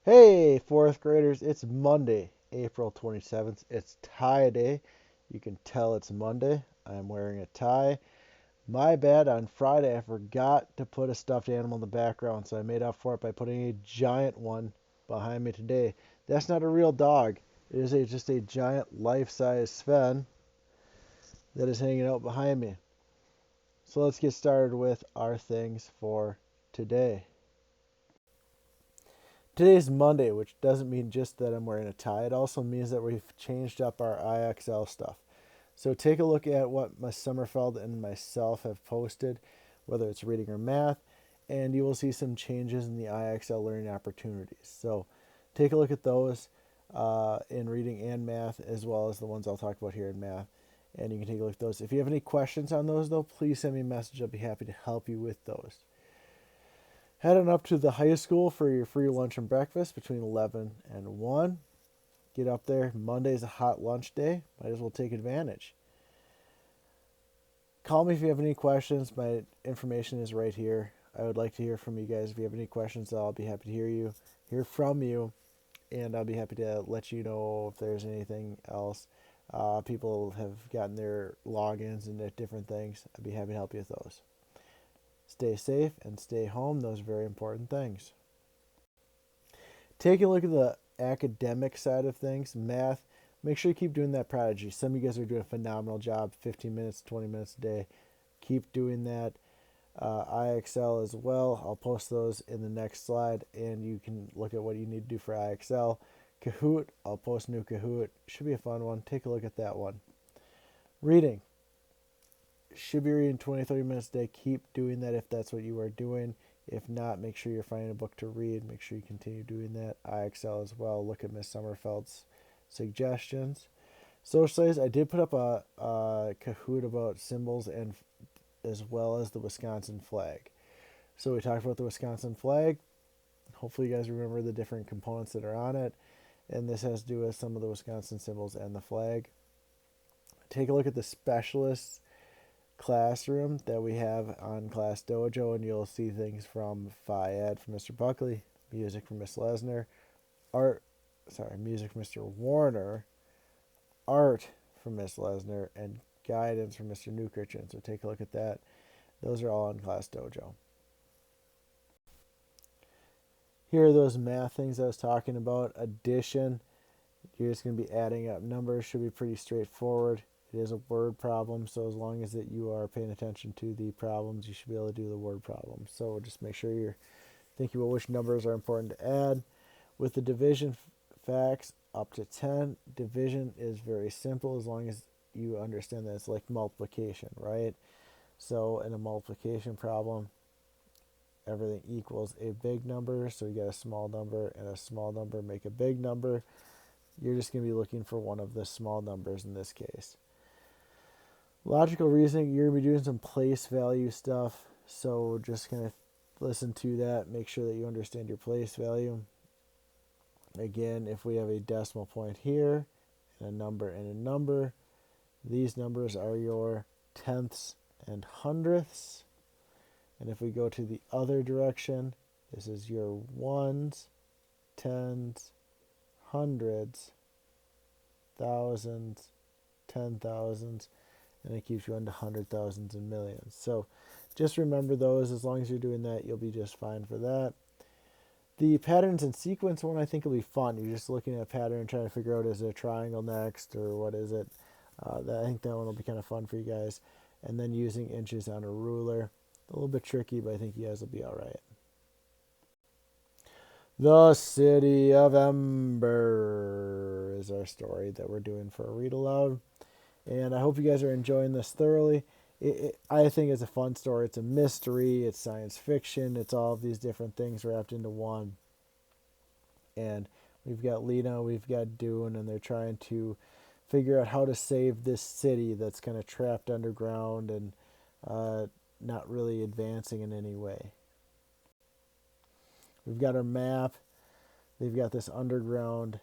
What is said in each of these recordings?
Hey, fourth graders, it's Monday, April 27th. It's tie day. You can tell it's Monday. I'm wearing a tie. My bad, on Friday I forgot to put a stuffed animal in the background, so I made up for it by putting a giant one behind me today. That's not a real dog. It is just a giant life-size Sven that is hanging out behind me. So let's get started with our things for today. Today's Monday, which doesn't mean just that I'm wearing a tie. It also means that we've changed up our IXL stuff. So take a look at what Ms. Sommerfeld and myself have posted, whether it's reading or math, and you will see some changes in the IXL learning opportunities. So take a look at those in reading and math, as well as the ones I'll talk about here in math. And you can take a look at those. If you have any questions on those, though, please send me a message. I'll be happy to help you with those. Head on up to the high school for your free lunch and breakfast between 11 and 1. Get up there. Monday's a hot lunch day. Might as well take advantage. Call me if you have any questions. My information is right here. I would like to hear from you guys. If you have any questions, I'll be happy to hear from you, and I'll be happy to let you know if there's anything else. People have gotten their logins and different things. I'd be happy to help you with those. Stay safe and stay home. Those are very important things. Take a look at the academic side of things, math. Make sure you keep doing that prodigy. Some of you guys are doing a phenomenal job, 15 minutes, 20 minutes a day. Keep doing that. IXL as well. I'll post those in the next slide, and you can look at what you need to do for IXL. Kahoot, I'll post new Kahoot. Should be a fun one. Take a look at that one. Reading. Should be reading 20, 30 minutes a day. Keep doing that if that's what you are doing. If not, make sure you're finding a book to read. Make sure you continue doing that. IXL as well. Look at Miss Sommerfeld's suggestions. Socialize. I did put up a Kahoot about symbols and as well as the Wisconsin flag. So we talked about the Wisconsin flag. Hopefully you guys remember the different components that are on it. And this has to do with some of the Wisconsin symbols and the flag. Take a look at the specialists classroom that we have on Class Dojo, and you'll see things from Phi Ed from Mr. Buckley, music from Miss Lesnar, music from Mr. Warner, art from Miss Lesnar, and guidance from Mr. Newkirchen. So take a look at that. Those are all on Class Dojo. Here are those math things I was talking about. Addition. You're just going to be adding up numbers. Should be pretty straightforward. It is a word problem, so as long as that you are paying attention to the problems, you should be able to do the word problem. So just make sure you're thinking about which numbers are important to add. With the division facts up to 10, division is very simple as long as you understand that it's like multiplication, right? So in a multiplication problem, everything equals a big number, so you get a small number and a small number make a big number. You're just going to be looking for one of the small numbers in this case. Logical reasoning, you're going to be doing some place value stuff, so just kind of listen to that. Make sure that you understand your place value. Again, if we have a decimal point here, and a number, these numbers are your tenths and hundredths. And if we go to the other direction, this is your ones, tens, hundreds, thousands, 10,000s, and it keeps you into 100,000s and millions. So just remember those. As long as you're doing that, you'll be just fine for that. The patterns and sequence one I think will be fun. You're just looking at a pattern and trying to figure out, is it a triangle next or what is it? I think that one will be kind of fun for you guys. And then using inches on a ruler. A little bit tricky, but I think you guys will be all right. The City of Ember is our story that we're doing for a read aloud. And I hope you guys are enjoying this thoroughly. I think it's a fun story. It's a mystery. It's science fiction. It's all of these different things wrapped into one. And we've got Lina, we've got Dune, and they're trying to figure out how to save this city that's kind of trapped underground and not really advancing in any way. We've got our map. They've got this underground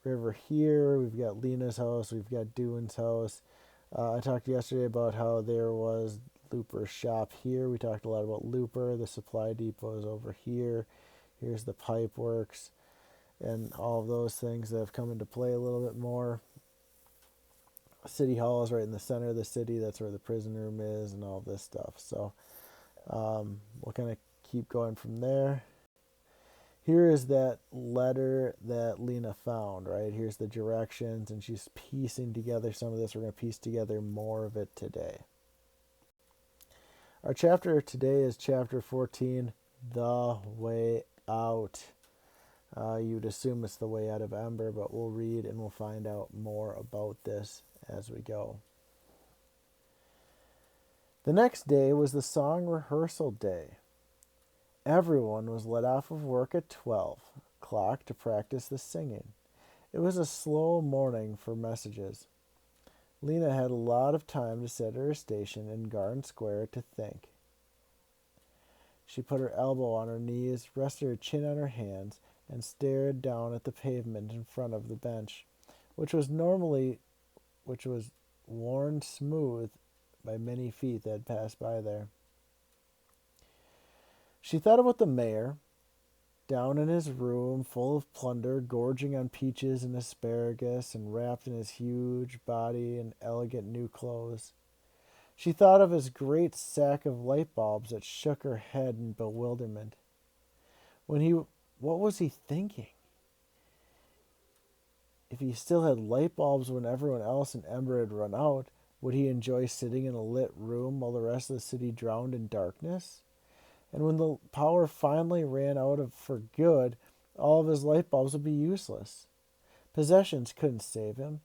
river here. We've got Lina's house. We've got Dune's house. I talked yesterday about how there was Looper's shop here. We talked a lot about Looper. The supply depot is over here. Here's the pipe works. and all of those things that have come into play a little bit more. City Hall is right in the center of the city. That's where the prison room is and all this stuff. So we'll kind of keep going from there. Here is that letter that Lina found, right? Here's the directions, and she's piecing together some of this. We're going to piece together more of it today. Our chapter today is chapter 14, The Way Out. You'd assume it's the way out of Ember, but we'll read and we'll find out more about this as we go. The next day was the song rehearsal day. Everyone was let off of work at 12 o'clock to practice the singing. It was a slow morning for messages. Lina had a lot of time to sit at her station in Garden Square to think. She put her elbow on her knees, rested her chin on her hands, and stared down at the pavement in front of the bench, which was worn smooth by many feet that had passed by there. She thought about the mayor, down in his room full of plunder, gorging on peaches and asparagus and wrapped in his huge body in elegant new clothes. She thought of his great sack of light bulbs that shook her head in bewilderment. What was he thinking? If he still had light bulbs when everyone else in Ember had run out, would he enjoy sitting in a lit room while the rest of the city drowned in darkness? And when the power finally ran out for good, all of his light bulbs would be useless. Possessions couldn't save him.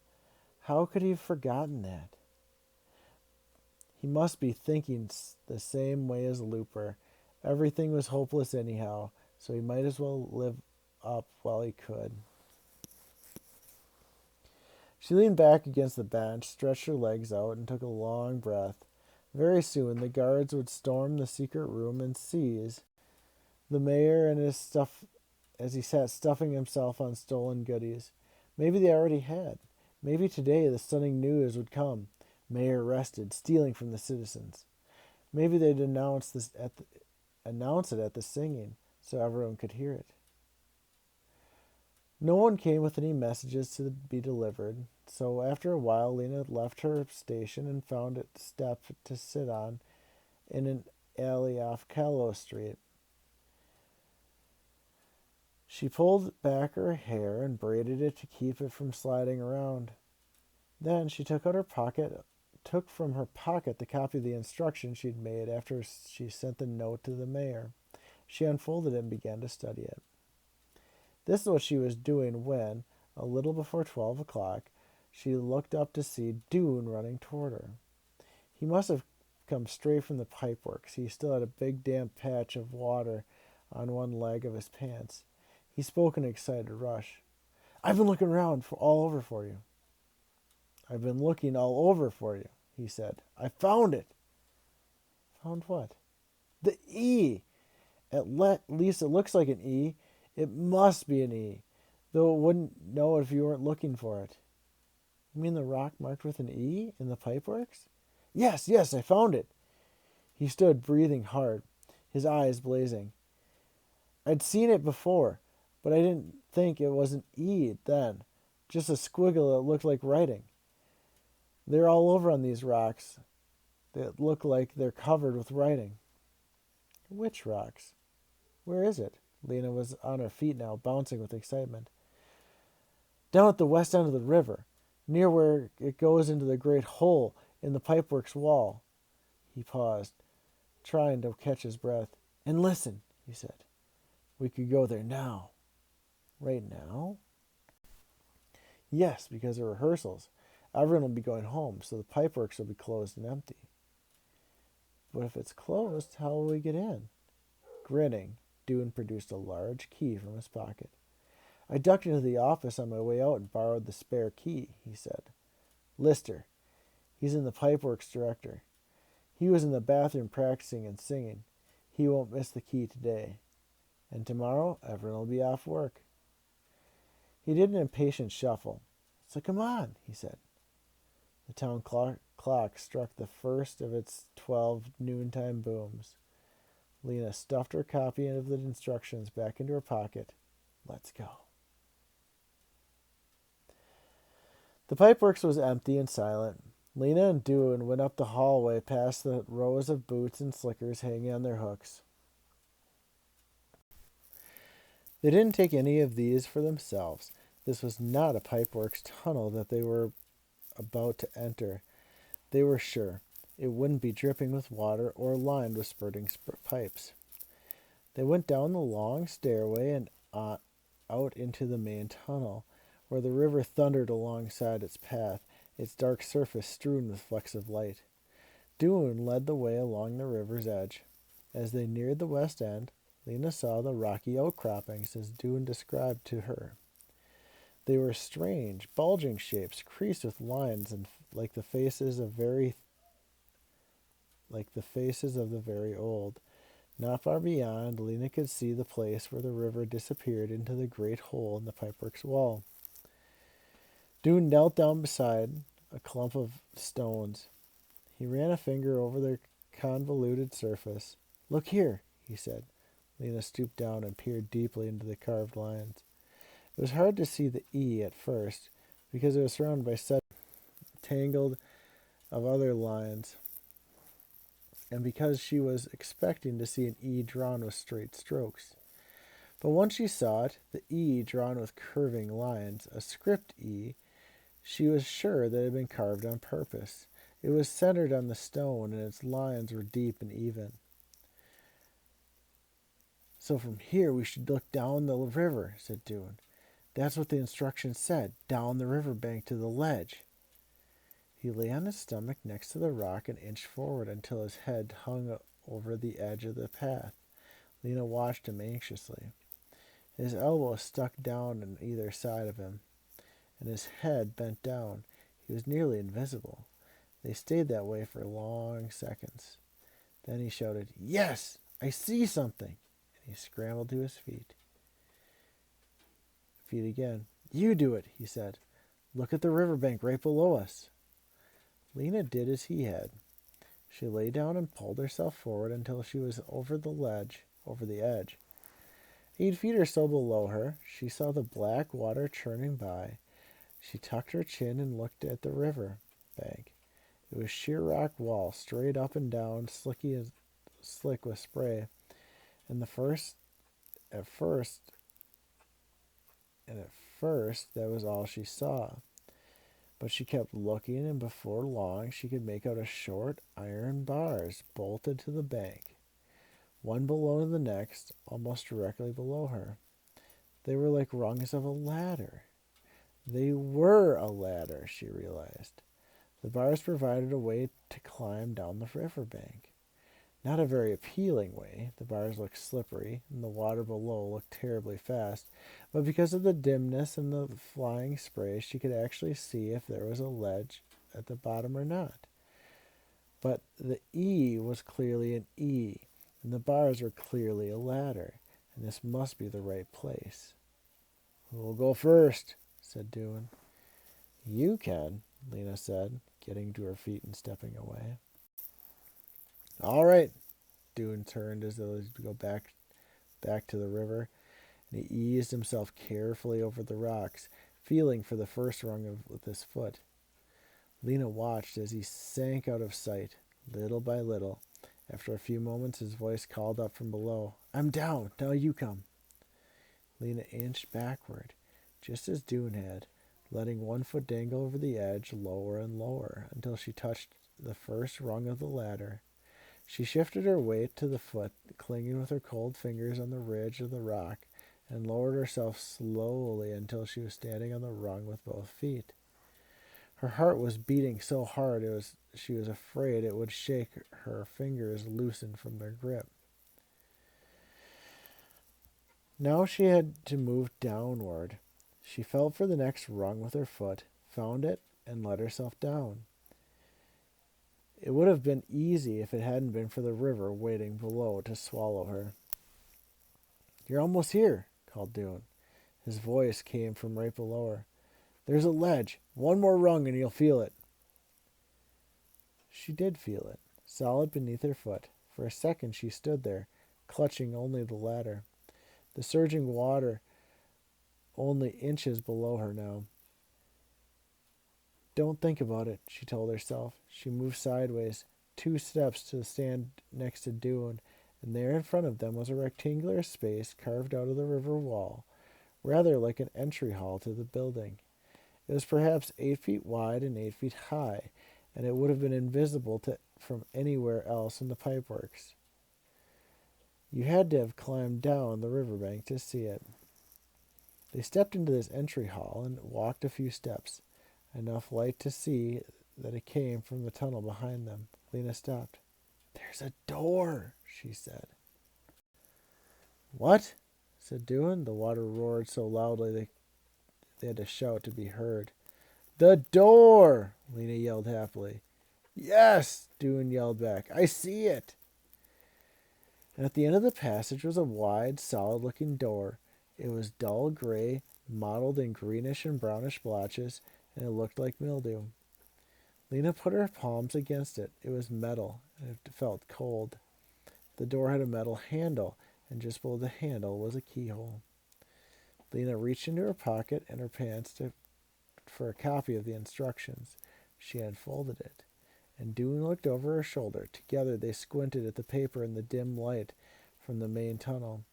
How could he have forgotten that? He must be thinking the same way as Looper. Everything was hopeless anyhow, so he might as well live up while he could. She leaned back against the bench, stretched her legs out, and took a long breath. Very soon the guards would storm the secret room and seize the mayor and his stuff as he sat stuffing himself on stolen goodies. Maybe they already had. Maybe today the stunning news would come. Mayor arrested, stealing from the citizens. Maybe they'd announce it at the singing so everyone could hear it. No one came with any messages to be delivered, so after a while Lina left her station and found a step to sit on in an alley off Callow Street. She pulled back her hair and braided it to keep it from sliding around. Then she took from her pocket the copy of the instructions she'd made after she sent the note to the mayor. She unfolded it and began to study it. This is what she was doing when, a little before 12 o'clock, she looked up to see Dune running toward her. He must have come straight from the pipeworks. He still had a big damp patch of water on one leg of his pants. He spoke in an excited rush. "I've been looking around all over for you." "I've been looking all over for you," he said. "I found it." "Found what?" "The E. At least it looks like an E. It must be an E, though it wouldn't know if you weren't looking for it." "You mean the rock marked with an E in the pipeworks?" Yes, I found it." He stood breathing hard, his eyes blazing. "I'd seen it before, but I didn't think it was an E then, just a squiggle that looked like writing. They're all over on these rocks that look like they're covered with writing." "Which rocks? Where is it?" Lina was on her feet now, bouncing with excitement. "Down at the west end of the river, near where it goes into the great hole in the pipeworks wall." He paused, trying to catch his breath. "And listen," he said. "We could go there now." "Right now?" "Yes, because of rehearsals. Everyone will be going home, so the pipeworks will be closed and empty." "But if it's closed, how will we get in?" Grinning, Dune produced a large key from his pocket. "I ducked into the office on my way out and borrowed the spare key," he said. "Lister, he's in the pipeworks director. He was in the bathroom practicing and singing. He won't miss the key today. And tomorrow, everyone will be off work." He did an impatient shuffle. "So come on," he said. The town clock struck the first of its 12 noontime booms. Lina stuffed her copy of the instructions back into her pocket. "Let's go." The pipeworks was empty and silent. Lina and Doon went up the hallway past the rows of boots and slickers hanging on their hooks. They didn't take any of these for themselves. This was not a pipeworks tunnel that they were about to enter. They were sure it wouldn't be dripping with water or lined with spurting pipes. They went down the long stairway and out into the main tunnel, where the river thundered alongside its path, its dark surface strewn with flecks of light. Doon led the way along the river's edge. As they neared the west end, Lina saw the rocky outcroppings as Doon described to her. They were strange, bulging shapes, creased with lines and like the faces of the very old. Not far beyond, Lina could see the place where the river disappeared into the great hole in the pipeworks wall. Doon knelt down beside a clump of stones. He ran a finger over their convoluted surface. "Look here," he said. Lina stooped down and peered deeply into the carved lines. It was hard to see the E at first, because it was surrounded by such tangled of other lines, and because she was expecting to see an E drawn with straight strokes. But once she saw it, the E drawn with curving lines, a script E, she was sure that it had been carved on purpose. It was centered on the stone, and its lines were deep and even. "So from here we should look down the river," said Doon. "That's what the instructions said, down the river bank to the ledge." He lay on his stomach next to the rock and inched forward until his head hung over the edge of the path. Lina watched him anxiously. His elbows stuck down on either side of him, and his head bent down. He was nearly invisible. They stayed that way for long seconds. Then he shouted, "Yes, I see something!" And he scrambled to his feet. Feet again. "You do it," he said. "Look at the riverbank right below us." Lina did as he had. She lay down and pulled herself forward until she was over the edge. 8 feet or so below her, she saw the black water churning by. She tucked her chin and looked at the river bank. It was sheer rock wall, straight up and down, slick with spray. And at first, that was all she saw. But she kept looking, and before long she could make out a short iron bars bolted to the bank, one below the next, almost directly below her. They were like rungs of a ladder. They were a ladder, she realized. The bars provided a way to climb down the river bank. Not a very appealing way. The bars looked slippery, and the water below looked terribly fast. But because of the dimness and the flying spray, she could actually see if there was a ledge at the bottom or not. But the E was clearly an E, and the bars were clearly a ladder, and this must be the right place. "Who'll go first?" said Doon. "You can," Lina said, getting to her feet and stepping away. "All right." Doon turned as though to go back to the river, and he eased himself carefully over the rocks, feeling for the first rung with his foot. Lina watched as he sank out of sight, little by little. After a few moments, his voice called up from below, "I'm down. Now you come." Lina inched backward, just as Doon had, letting one foot dangle over the edge lower and lower until she touched the first rung of the ladder. She shifted her weight to the foot, clinging with her cold fingers on the ridge of the rock, and lowered herself slowly until she was standing on the rung with both feet. Her heart was beating so hard she was afraid it would shake her fingers loosened from their grip. Now she had to move downward. She felt for the next rung with her foot, found it, and let herself down. It would have been easy if it hadn't been for the river waiting below to swallow her. "You're almost here," called Doon. His voice came from right below her. "There's a ledge. One more rung and you'll feel it." She did feel it, solid beneath her foot. For a second she stood there, clutching only the ladder. The surging water only inches below her now. Don't think about it, she told herself. She moved sideways, 2 steps to stand next to Dune, and there in front of them was a rectangular space carved out of the river wall, rather like an entry hall to the building. It was perhaps 8 feet wide and 8 feet high, and it would have been invisible from anywhere else in the pipeworks. You had to have climbed down the riverbank to see it. They stepped into this entry hall and walked a few steps, enough light to see that it came from the tunnel behind them. Lina stopped. "There's a door," she said. "What?" said Dune. The water roared so loudly they had to shout to be heard. "The door!" Lina yelled happily. "Yes!" Dune yelled back. "I see it!" And at the end of the passage was a wide, solid-looking door. It was dull gray, mottled in greenish and brownish blotches, and it looked like mildew. Lina put her palms against it. It was metal, and it felt cold. The door had a metal handle, and just below the handle was a keyhole. Lina reached into her pocket and her pants for a copy of the instructions. She unfolded it, and Dune looked over her shoulder. Together they squinted at the paper in the dim light from the main tunnel.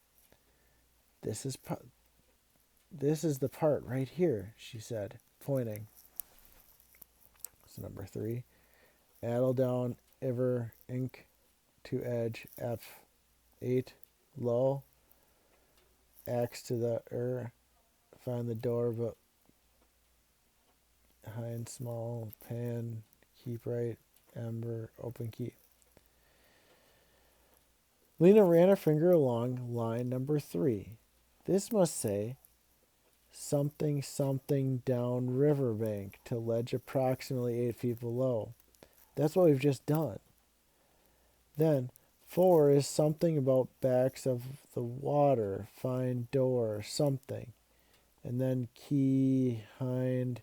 This is the part right here," she said, pointing. So number 3. Addle down Iver ink to edge F8 low. Axe to the find the door but behind small pan, keep right, ember, open key. Lina ran her finger along line number 3. This must say something something down riverbank to ledge approximately 8 feet below. That's what we've just done. Then 4 is something about backs of the water, find door, something. And then key behind.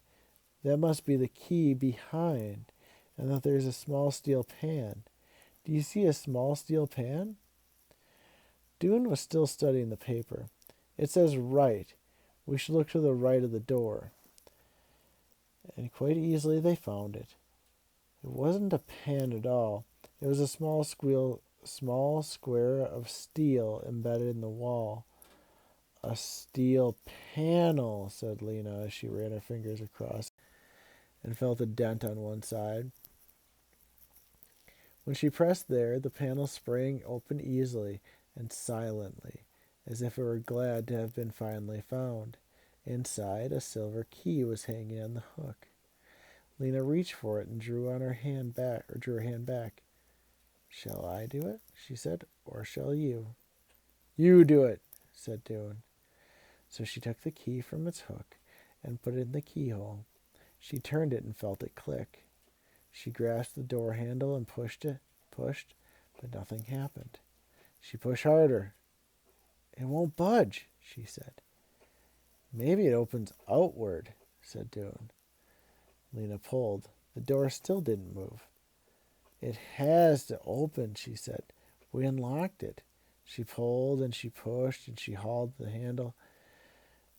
That must be the key behind. And that there's a small steel pan. Do you see a small steel pan? Dune was still studying the paper. It says right. We should look to the right of the door. And quite easily they found it. It wasn't a pan at all. It was a small square of steel embedded in the wall. "A steel panel," said Lina as she ran her fingers across and felt a dent on one side. When she pressed there, the panel sprang open easily and silently, as if it were glad to have been finally found. Inside, a silver key was hanging on the hook. Lina reached for it and drew her hand back. "Shall I do it?" she said, "or shall you?" "You do it," said Dune. So she took the key from its hook and put it in the keyhole. She turned it and felt it click. She grasped the door handle and pushed, but nothing happened. She pushed harder. "It won't budge," she said. "Maybe it opens outward," said Dune. Lina pulled. The door still didn't move. "It has to open," she said. "We unlocked it." She pulled and she pushed and she hauled the handle,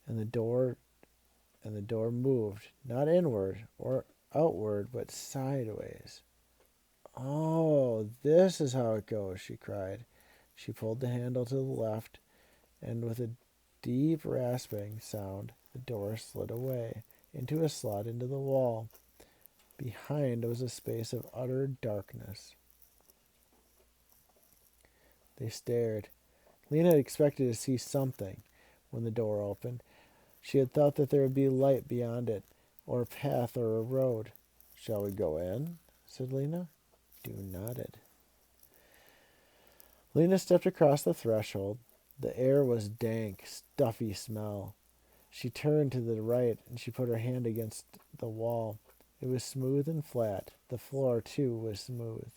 and the door moved, not inward or outward, but sideways. "Oh, this is how it goes," she cried. She pulled the handle to the left, and with a deep rasping sound, the door slid away into a slot into the wall. Behind was a space of utter darkness. They stared. Lina had expected to see something when the door opened. She had thought that there would be light beyond it, or a path or a road. "Shall we go in?" said Lina. Dune nodded. Lina stepped across the threshold. The air was dank, stuffy smell. She turned to the right and she put her hand against the wall. It was smooth and flat. The floor, too, was smooth.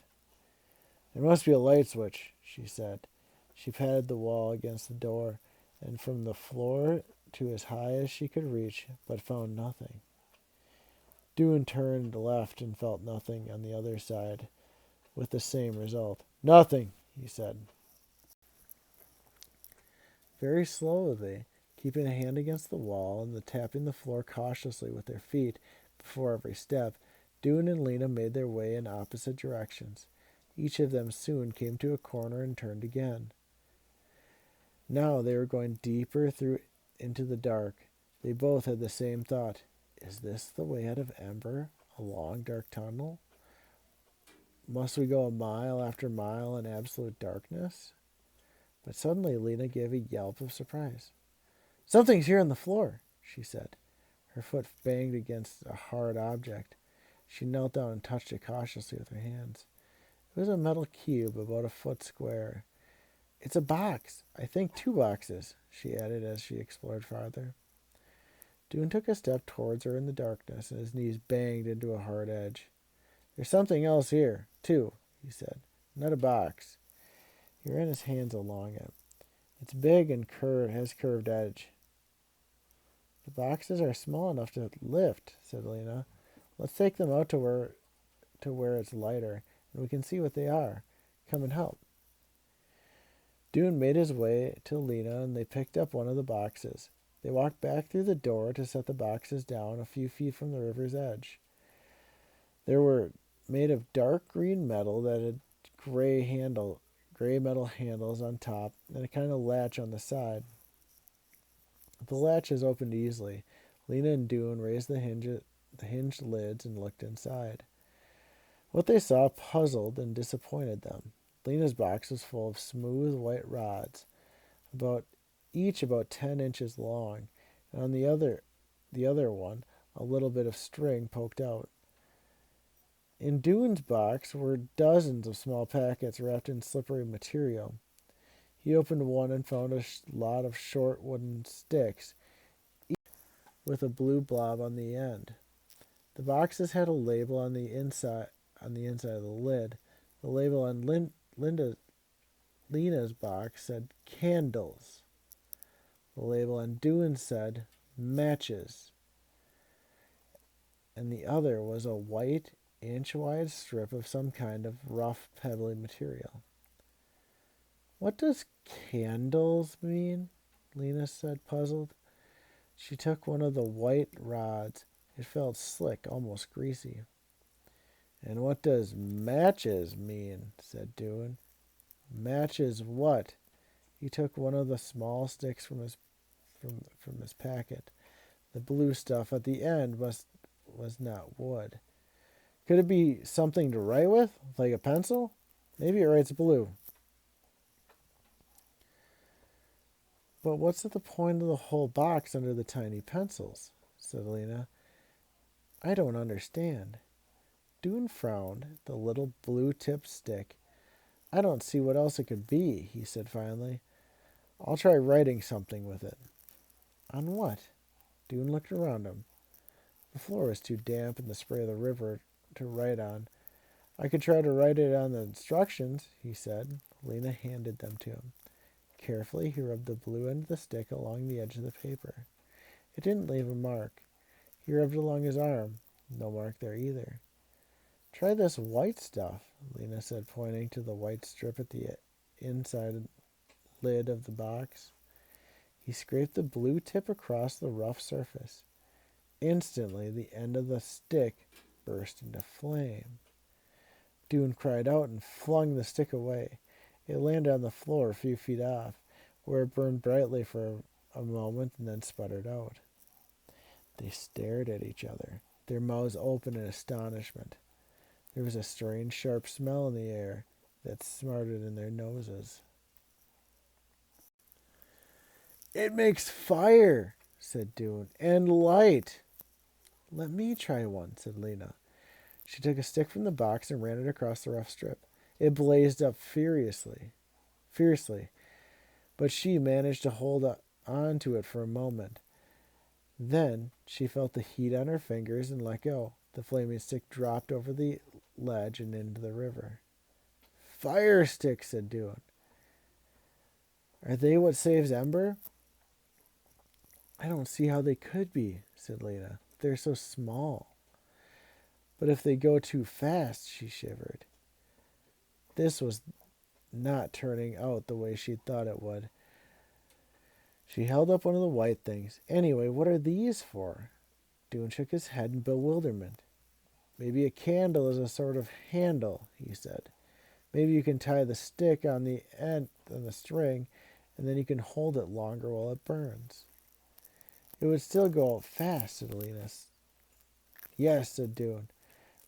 "There must be a light switch," she said. She patted the wall against the door, and from the floor to as high as she could reach, but found nothing. Dune turned left and felt nothing on the other side, with the same result. "Nothing," he said. Very slowly, keeping a hand against the wall and tapping the floor cautiously with their feet, before every step, Dune and Lina made their way in opposite directions. Each of them soon came to a corner and turned again. Now they were going deeper through into the dark. They both had the same thought. Is this the way out of Ember? A long, dark tunnel? Must we go a mile after mile in absolute darkness? But suddenly Lina gave a yelp of surprise. Something's here on the floor, she said. Her foot banged against a hard object. She knelt down and touched it cautiously with her hands. It was a metal cube about a foot square. It's a box. I think 2 boxes, she added as she explored farther. Dune took a step towards her in the darkness, and his knees banged into a hard edge. There's something else here, too, he said. Not a box. He ran his hands along it. It's big and has curved edge. The boxes are small enough to lift, said Lina. Let's take them out to where it's lighter, and we can see what they are. Come and help. Dune made his way to Lina, and they picked up one of the boxes. They walked back through the door to set the boxes down a few feet from the river's edge. They were made of dark green metal that had gray metal handles on top and a kind of latch on the side. The latches opened easily. Lina and Dune raised the hinged lids and looked inside. What they saw puzzled and disappointed them. Lina's box was full of smooth white rods, each about 10 inches long, and on the other one, a little bit of string poked out. In Dune's box were dozens of small packets wrapped in slippery material. He opened one and found a lot of short wooden sticks, each with a blue blob on the end. The boxes had a label on the inside of the lid. The label on Lina's box said candles. The label on Dune's said matches. And the other was a white, inch-wide strip of some kind of rough, pebbly material. What does candles mean? Lina said, puzzled. She took one of the white rods. It felt slick, almost greasy. And what does matches mean? Said Dune. Matches what? He took one of the small sticks from his packet. The blue stuff at the end was not wood. Could it be something to write with, like a pencil? Maybe it writes blue. But what's the point of the whole box under the tiny pencils? Said Lina. I don't understand. Dune frowned at the little blue-tipped stick. I don't see what else it could be, he said finally. I'll try writing something with it. On what? Dune looked around him. The floor was too damp in the spray of the river to write on. I could try to write it on the instructions, he said. Lina handed them to him. Carefully, he rubbed the blue end of the stick along the edge of the paper. It didn't leave a mark. He rubbed along his arm. No mark there either. Try this white stuff, Lina said, pointing to the white strip at the inside lid of the box. He scraped the blue tip across the rough surface. Instantly, the end of the stick burst into flame. Dune cried out and flung the stick away. It landed on the floor a few feet off, where it burned brightly for a moment and then sputtered out. They stared at each other, their mouths open in astonishment. There was a strange, sharp smell in the air that smarted in their noses. It makes fire, said Dune, and light. Let me try one, said Lina. She took a stick from the box and ran it across the rough strip. It blazed up fiercely, but she managed to hold on to it for a moment. Then she felt the heat on her fingers and let go. The flaming stick dropped over the ledge and into the river. Fire sticks, said Dune. Are they what saves Ember? I don't see how they could be, said Lina. They're so small. But if they go too fast, she shivered. This was not turning out the way she'd thought it would. She held up one of the white things. Anyway, what are these for? Dune shook his head in bewilderment. Maybe a candle is a sort of handle, he said. Maybe you can tie the stick on the end of the string, and then you can hold it longer while it burns. It would still go out fast, said Lina. Yes, said Dune,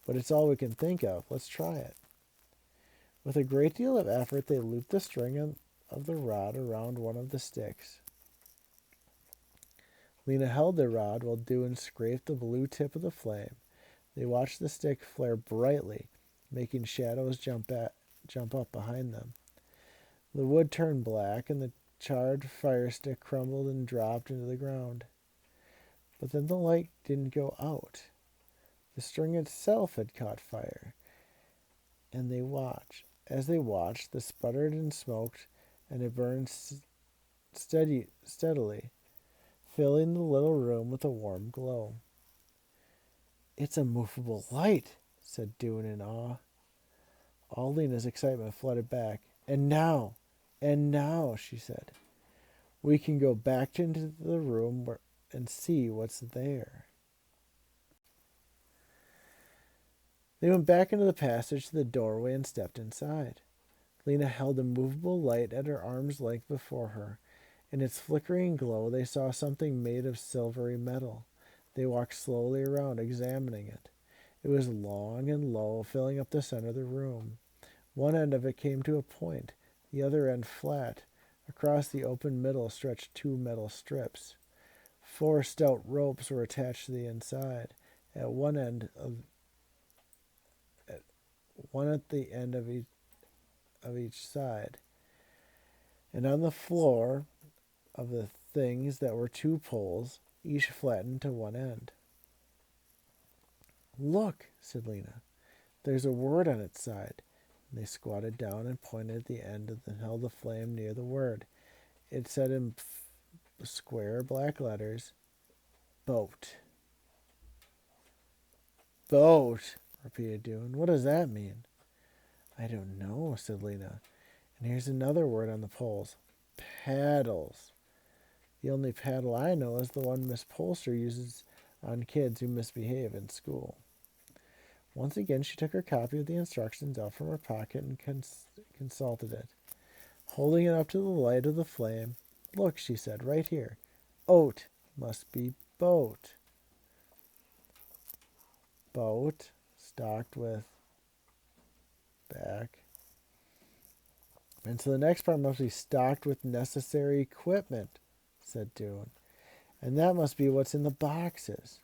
but it's all we can think of. Let's try it. With a great deal of effort, they looped the string of the rod around one of the sticks. Lina held the rod while Dune scraped the blue tip of the flame. They watched the stick flare brightly, making shadows jump up behind them. The wood turned black, and the charred fire stick crumbled and dropped into the ground. But then the light didn't go out. The string itself had caught fire, and as they watched, the sputtered and smoked, and it burned steadily, filling the little room with a warm glow. It's a movable light, said Dune in awe. All Lina's excitement flooded back. And now, she said, we can go back into the room and see what's there. They went back into the passage to the doorway and stepped inside. Lina held a movable light at her arm's length before her. In its flickering glow, they saw something made of silvery metal. They walked slowly around, examining it. It was long and low, filling up the center of the room. One end of it came to a point, the other end flat. Across the open middle stretched 2 metal strips. 4 stout ropes were attached to the inside, at one at the end of each side. And on the floor of the things that were 2 poles, each flattened to one end. Look, said Lina. There's a word on its side. And they squatted down and pointed at the end and held the flame near the word. It said in square black letters, boat. Boat, repeated Dune. What does that mean? I don't know, said Lina. And here's another word on the poles. Paddles. The only paddle I know is the one Miss Polster uses on kids who misbehave in school. Once again, she took her copy of the instructions out from her pocket and consulted it. Holding it up to the light of the flame, look, she said, right here. Oat must be boat. Boat, stocked with back. And so the next part must be stocked with necessary equipment, said Dune. And that must be what's in the boxes.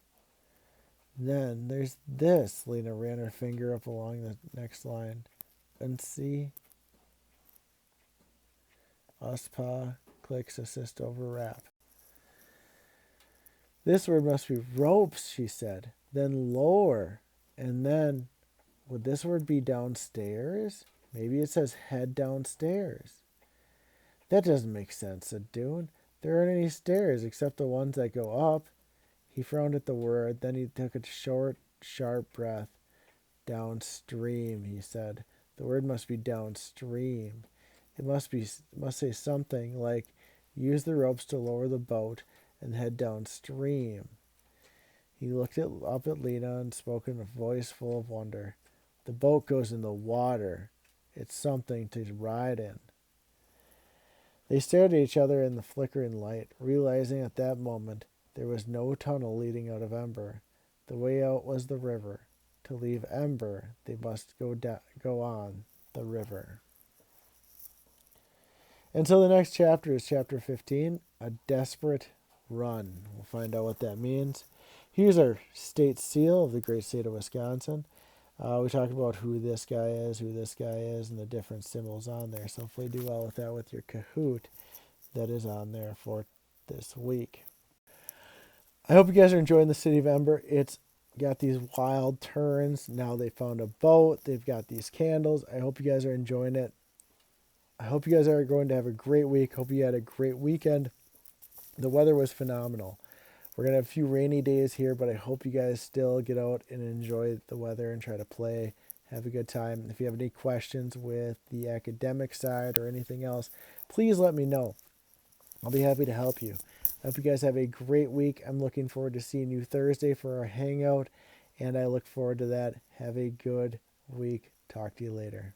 Then there's this. Lina ran her finger up along the next line. And see? USPA clicks assist over wrap. This word must be ropes, she said. Then lower. And then, would this word be downstairs? Maybe it says head downstairs. That doesn't make sense, said Dune. There aren't any stairs except the ones that go up. He frowned at the word, then he took a short, sharp breath. Downstream, he said. The word must be downstream. It must say something like, use the ropes to lower the boat and head downstream. He looked up at Lina and spoke in a voice full of wonder. The boat goes in the water. It's something to ride in. They stared at each other in the flickering light, realizing at that moment there was no tunnel leading out of Ember. The way out was the river. To leave Ember, they must go on the river. And so the next chapter is chapter 15, A Desperate Run. We'll find out what that means. Here's our state seal of the great state of Wisconsin. We talked about who this guy is, and the different symbols on there. So hopefully do well with that with your Kahoot that is on there for this week. I hope you guys are enjoying the city of Ember. It's got these wild turns. Now they found a boat. They've got these candles. I hope you guys are enjoying it. I hope you guys are going to have a great week. Hope you had a great weekend. The weather was phenomenal. We're going to have a few rainy days here, but I hope you guys still get out and enjoy the weather and try to play. Have a good time. If you have any questions with the academic side or anything else, please let me know. I'll be happy to help you. I hope you guys have a great week. I'm looking forward to seeing you Thursday for our hangout, and I look forward to that. Have a good week. Talk to you later.